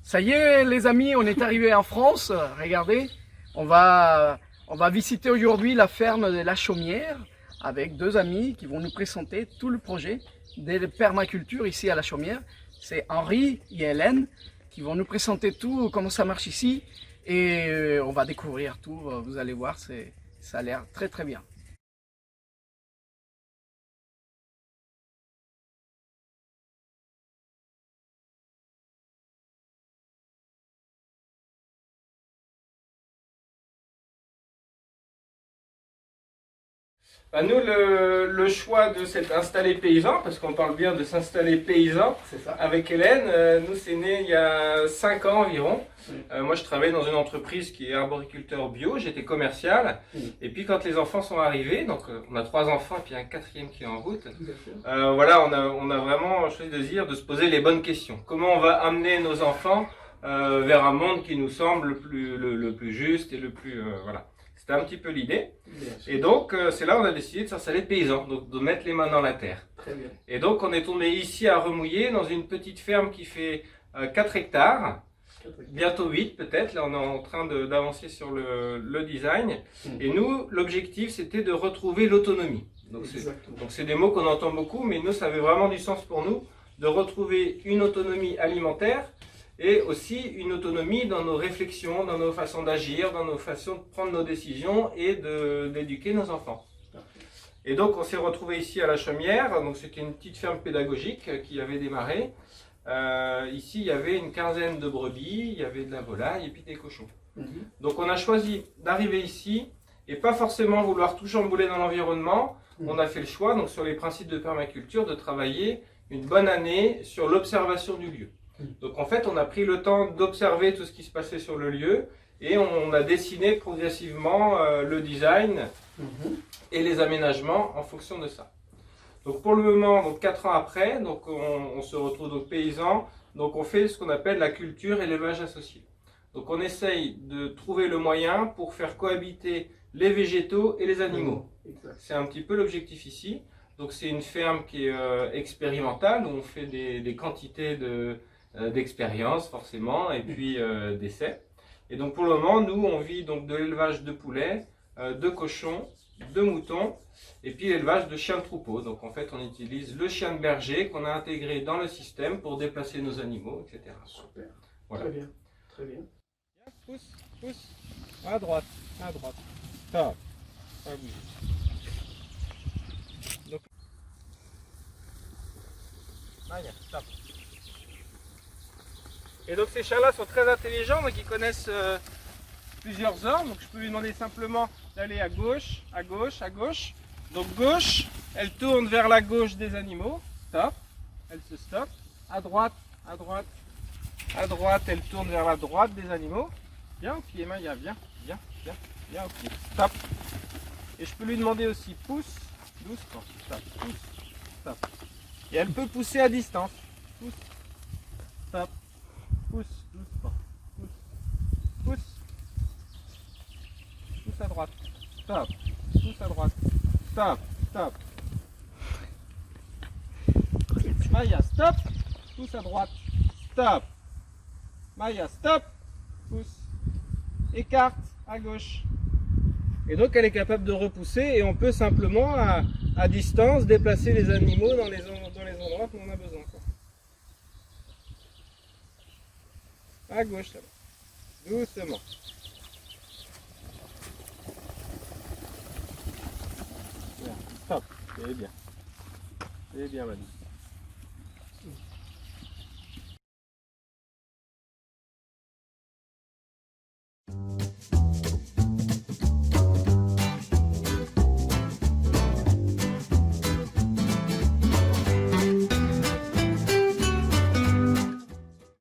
Ça y est les amis, on est arrivé en France. Regardez, on va visiter aujourd'hui la ferme de la Chaumière avec deux amis qui vont nous présenter tout le projet de permaculture ici à la Chaumière. C'est Henri et Hélène qui vont nous présenter tout, comment ça marche ici. Et on va découvrir tout, vous allez voir, ça a l'air très très bien. Bah, nous, le choix de s'être installé paysan, parce qu'on parle bien de s'installer paysan, C'est ça. avec Hélène, nous c'est né il y a 5 ans environ. Moi je travaillais dans une entreprise qui est arboriculteur bio, j'étais commercial. Et puis quand les enfants sont arrivés, donc on a 3 enfants et puis un 4e qui est en route, voilà, on a vraiment choisi de se dire, de se poser les bonnes questions. Comment on va amener nos enfants vers un monde qui nous semble le plus juste et le plus... voilà. C'était un petit peu l'idée. Et donc, c'est là où on a décidé de s'installer paysan, donc de mettre les mains dans la terre. Très bien. Et donc, on est tombé ici à Remouillé, dans une petite ferme qui fait 4 hectares, bientôt 8 peut-être. Là, on est en train d'avancer sur le design. Et nous, l'objectif, c'était de retrouver l'autonomie. Donc, c'est des mots qu'on entend beaucoup, mais nous, ça avait vraiment du sens pour nous de retrouver une autonomie alimentaire et aussi une autonomie dans nos réflexions, dans nos façons d'agir, dans nos façons de prendre nos décisions et d'éduquer nos enfants. Et donc on s'est retrouvé ici à la Chaumière, donc c'était une petite ferme pédagogique qui avait démarré. Ici il y avait une quinzaine de brebis, il y avait de la volaille et puis des cochons. Donc on a choisi d'arriver ici et pas forcément vouloir tout chambouler dans l'environnement. On a fait le choix, donc sur les principes de permaculture, de travailler une bonne année sur l'observation du lieu. Donc en fait, on a pris le temps d'observer tout ce qui se passait sur le lieu et on a dessiné progressivement le design et les aménagements en fonction de ça. Donc pour le moment, donc 4 ans après, donc on se retrouve donc paysans, donc on fait ce qu'on appelle la culture et l'élevage associé. Donc on essaye de trouver le moyen pour faire cohabiter les végétaux et les animaux. C'est un petit peu l'objectif ici. Donc c'est une ferme qui est expérimentale, où on fait des quantités d'expérience forcément et puis d'essais. Et donc pour le moment, nous on vit donc de l'élevage de poulets, de cochons, de moutons et puis l'élevage de chiens de troupeau. Donc en fait on utilise le chien de berger qu'on a intégré dans le système pour déplacer nos animaux, etc. Super. Voilà. Très bien. Très bien. Pousse, pousse, à droite, à droite. Stop. Pas bouger. Donc... stop. Et donc ces chiens-là sont très intelligents, donc ils connaissent plusieurs ordres. Donc je peux lui demander simplement d'aller à gauche, à gauche, à gauche. Donc gauche, elle tourne vers la gauche des animaux. Stop. Elle se stoppe. À droite, à droite, à droite, elle tourne vers la droite des animaux. Viens au pied, Maya, viens, viens, viens, viens au pied. Stop. Et je peux lui demander aussi pousse, doucement. Stop, pousse, stop. Et elle peut pousser à distance. Pousse, stop. Pousse, doucement. Pousse, pousse. Pousse à droite. Stop. Pousse à droite. Stop, stop. Maya, stop. Pousse à droite. Stop. Maya, stop. Pousse. Écarte à gauche. Et donc elle est capable de repousser et on peut simplement à distance déplacer les animaux dans les endroits où on a besoin. À gauche, là. Doucement. Bien. Stop. C'est bien. C'est bien, Manu.